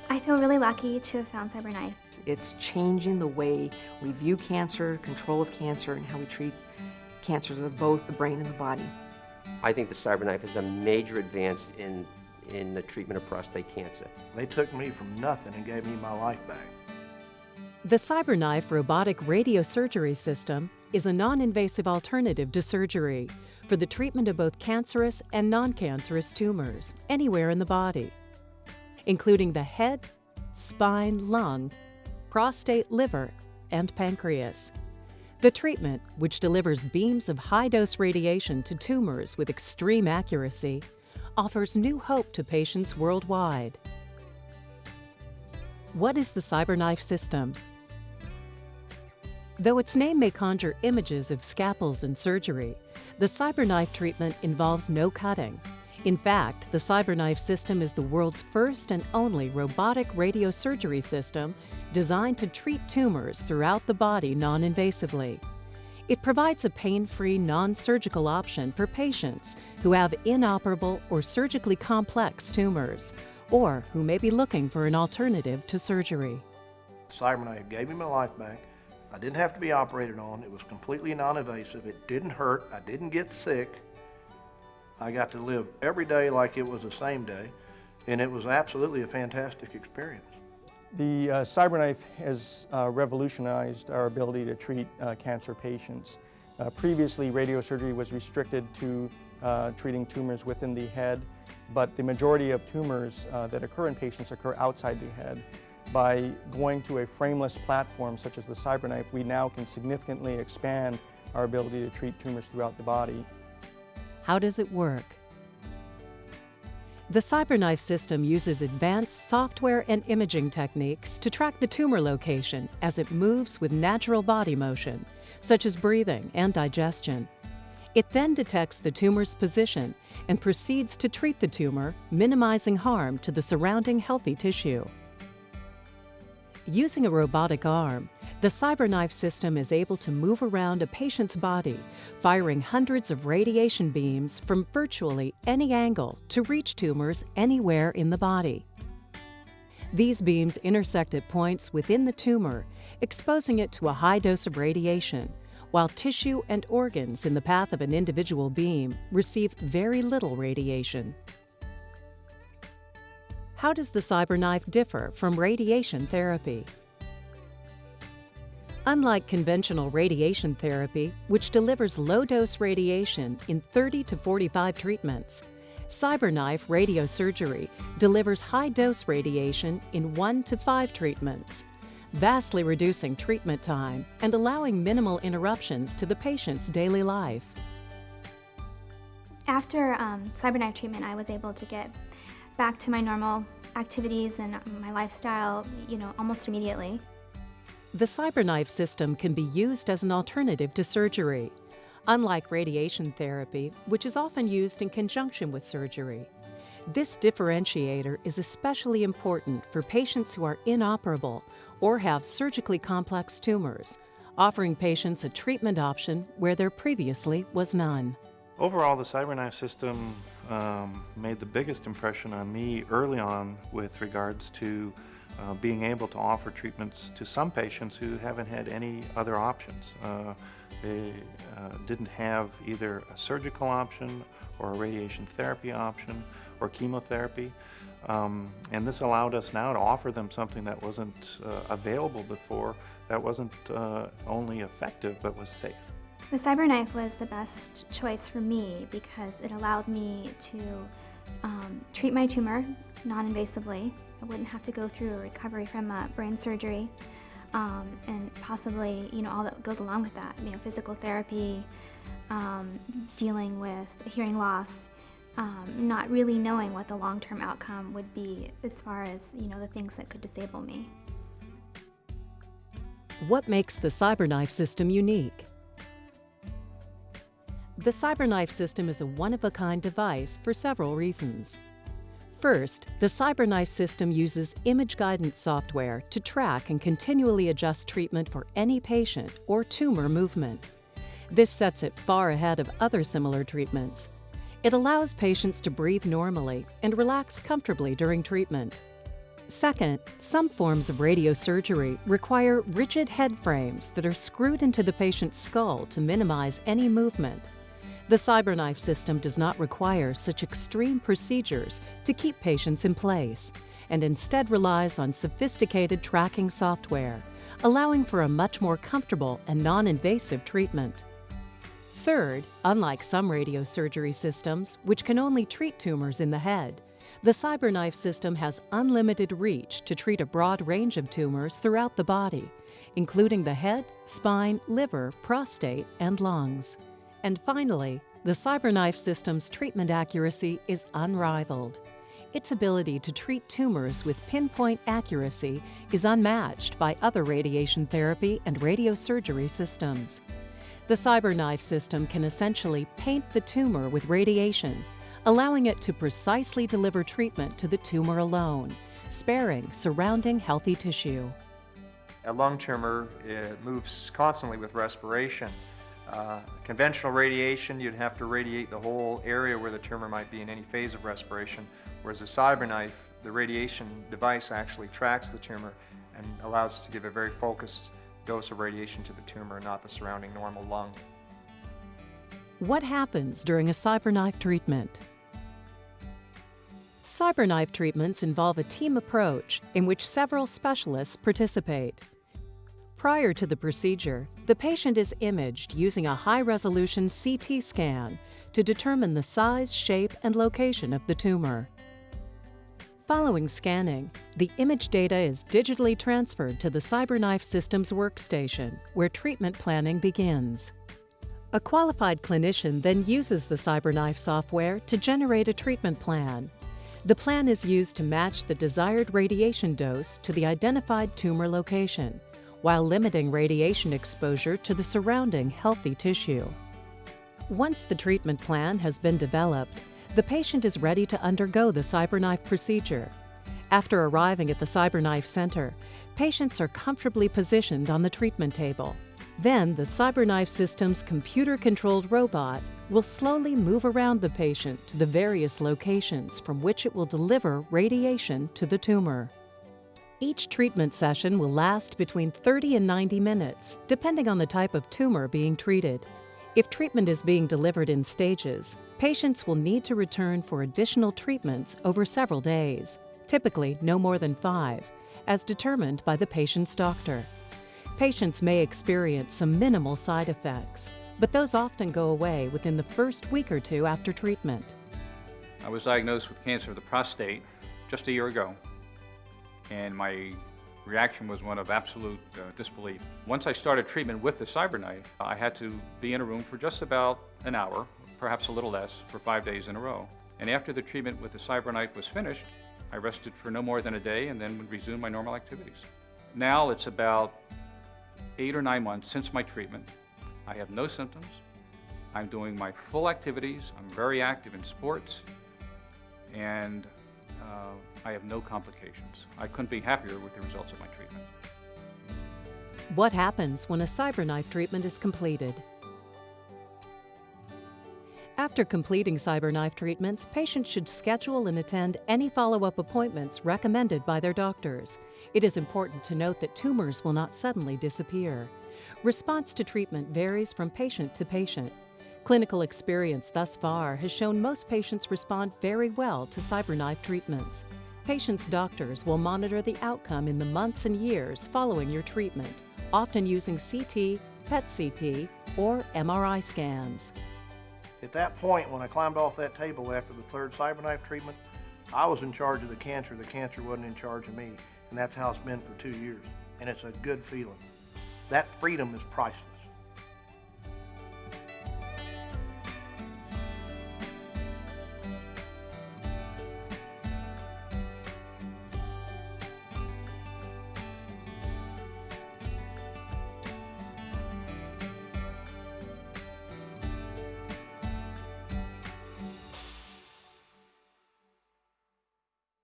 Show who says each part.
Speaker 1: I feel really lucky to have found CyberKnife.
Speaker 2: It's changing the way we view cancer, control of cancer, and how we treat cancers of both the brain and the body.
Speaker 3: I think the CyberKnife is a major advance in the treatment of prostate cancer.
Speaker 4: They took me from nothing and gave me my life back.
Speaker 5: The CyberKnife robotic radiosurgery system is a non-invasive alternative to surgery for the treatment of both cancerous and non-cancerous tumors anywhere in the body, including the head, spine, lung, prostate, liver, and pancreas. The treatment, which delivers beams of high-dose radiation to tumors with extreme accuracy, offers new hope to patients worldwide. What is the CyberKnife system? Though its name may conjure images of scalpels and surgery, the CyberKnife treatment involves no cutting. In fact, the CyberKnife system is the world's first and only robotic radiosurgery system designed to treat tumors throughout the body non-invasively. It provides a pain-free, non-surgical option for patients who have inoperable or surgically complex tumors, or who may be looking for an alternative to surgery.
Speaker 4: CyberKnife gave me my life back. I didn't have to be operated on. It was completely non-invasive. It didn't hurt. I didn't get sick. I got to live every day like it was the same day, and it was absolutely a fantastic experience.
Speaker 6: The CyberKnife has revolutionized our ability to treat cancer patients. Previously, radiosurgery was restricted to treating tumors within the head, but the majority of tumors that occur in patients occur outside the head. By going to a frameless platform such as the CyberKnife, we now can significantly expand our ability to treat tumors throughout the body.
Speaker 5: How does it work? The CyberKnife system uses advanced software and imaging techniques to track the tumor location as it moves with natural body motion, such as breathing and digestion. It then detects the tumor's position and proceeds to treat the tumor, minimizing harm to the surrounding healthy tissue. Using a robotic arm, the CyberKnife system is able to move around a patient's body, firing hundreds of radiation beams from virtually any angle to reach tumors anywhere in the body. These beams intersect at points within the tumor, exposing it to a high dose of radiation, while tissue and organs in the path of an individual beam receive very little radiation. How does the CyberKnife differ from radiation therapy? Unlike conventional radiation therapy, which delivers low-dose radiation in 30 to 45 treatments, CyberKnife radiosurgery delivers high-dose radiation in 1 to 5 treatments, vastly reducing treatment time and allowing minimal interruptions to the patient's daily life.
Speaker 1: After CyberKnife treatment, I was able to get back to my normal activities and my lifestyle, almost immediately.
Speaker 5: The CyberKnife system can be used as an alternative to surgery, unlike radiation therapy, which is often used in conjunction with surgery. This differentiator is especially important for patients who are inoperable or have surgically complex tumors, offering patients a treatment option where there previously was none.
Speaker 7: Overall, the CyberKnife system made the biggest impression on me early on with regards to being able to offer treatments to some patients who haven't had any other options. They didn't have either a surgical option or a radiation therapy option or chemotherapy. And this allowed us now to offer them something that wasn't available before, that wasn't only effective but was safe.
Speaker 1: The CyberKnife was the best choice for me because it allowed me to treat my tumor non-invasively. I wouldn't have to go through a recovery from brain surgery and possibly, all that goes along with that. Physical therapy, dealing with hearing loss, not really knowing what the long-term outcome would be as far as, the things that could disable me.
Speaker 5: What makes the CyberKnife system unique? The CyberKnife system is a one-of-a-kind device for several reasons. First, the CyberKnife system uses image guidance software to track and continually adjust treatment for any patient or tumor movement. This sets it far ahead of other similar treatments. It allows patients to breathe normally and relax comfortably during treatment. Second, some forms of radiosurgery require rigid head frames that are screwed into the patient's skull to minimize any movement. The CyberKnife system does not require such extreme procedures to keep patients in place, and instead relies on sophisticated tracking software, allowing for a much more comfortable and non-invasive treatment. Third, unlike some radiosurgery systems, which can only treat tumors in the head, the CyberKnife system has unlimited reach to treat a broad range of tumors throughout the body, including the head, spine, liver, prostate, and lungs. And finally, the CyberKnife system's treatment accuracy is unrivaled. Its ability to treat tumors with pinpoint accuracy is unmatched by other radiation therapy and radiosurgery systems. The CyberKnife system can essentially paint the tumor with radiation, allowing it to precisely deliver treatment to the tumor alone, sparing surrounding healthy tissue.
Speaker 8: A lung tumor, it moves constantly with respiration. Conventional radiation, you'd have to radiate the whole area where the tumor might be in any phase of respiration, whereas a CyberKnife, the radiation device actually tracks the tumor and allows us to give a very focused dose of radiation to the tumor, not the surrounding normal lung.
Speaker 5: What happens during a CyberKnife treatment? CyberKnife treatments involve a team approach in which several specialists participate. Prior to the procedure, the patient is imaged using a high-resolution CT scan to determine the size, shape, and location of the tumor. Following scanning, the image data is digitally transferred to the CyberKnife system's workstation, where treatment planning begins. A qualified clinician then uses the CyberKnife software to generate a treatment plan. The plan is used to match the desired radiation dose to the identified tumor location, while limiting radiation exposure to the surrounding healthy tissue. Once the treatment plan has been developed, the patient is ready to undergo the CyberKnife procedure. After arriving at the CyberKnife Center, patients are comfortably positioned on the treatment table. Then the CyberKnife system's computer-controlled robot will slowly move around the patient to the various locations from which it will deliver radiation to the tumor. Each treatment session will last between 30 and 90 minutes, depending on the type of tumor being treated. If treatment is being delivered in stages, patients will need to return for additional treatments over several days, typically no more than 5, as determined by the patient's doctor. Patients may experience some minimal side effects, but those often go away within the first week or two after treatment.
Speaker 9: I was diagnosed with cancer of the prostate just a year ago, and my reaction was one of absolute disbelief. Once I started treatment with the CyberKnife, I had to be in a room for just about an hour, perhaps a little less, for 5 days in a row. And after the treatment with the CyberKnife was finished, I rested for no more than a day and then would resume my normal activities. Now it's about 8 or 9 months since my treatment. I have no symptoms. I'm doing my full activities. I'm very active in sports, and I have no complications. I couldn't be happier with the results of my treatment.
Speaker 5: What happens when a CyberKnife treatment is completed? After completing CyberKnife treatments, patients should schedule and attend any follow-up appointments recommended by their doctors. It is important to note that tumors will not suddenly disappear. Response to treatment varies from patient to patient. Clinical experience thus far has shown most patients respond very well to CyberKnife treatments. Patients' doctors will monitor the outcome in the months and years following your treatment, often using CT, PET-CT, or MRI scans.
Speaker 4: At that point, when I climbed off that table after the third CyberKnife treatment, I was in charge of the cancer wasn't in charge of me, and that's how it's been for 2 years, and it's a good feeling. That freedom is priceless.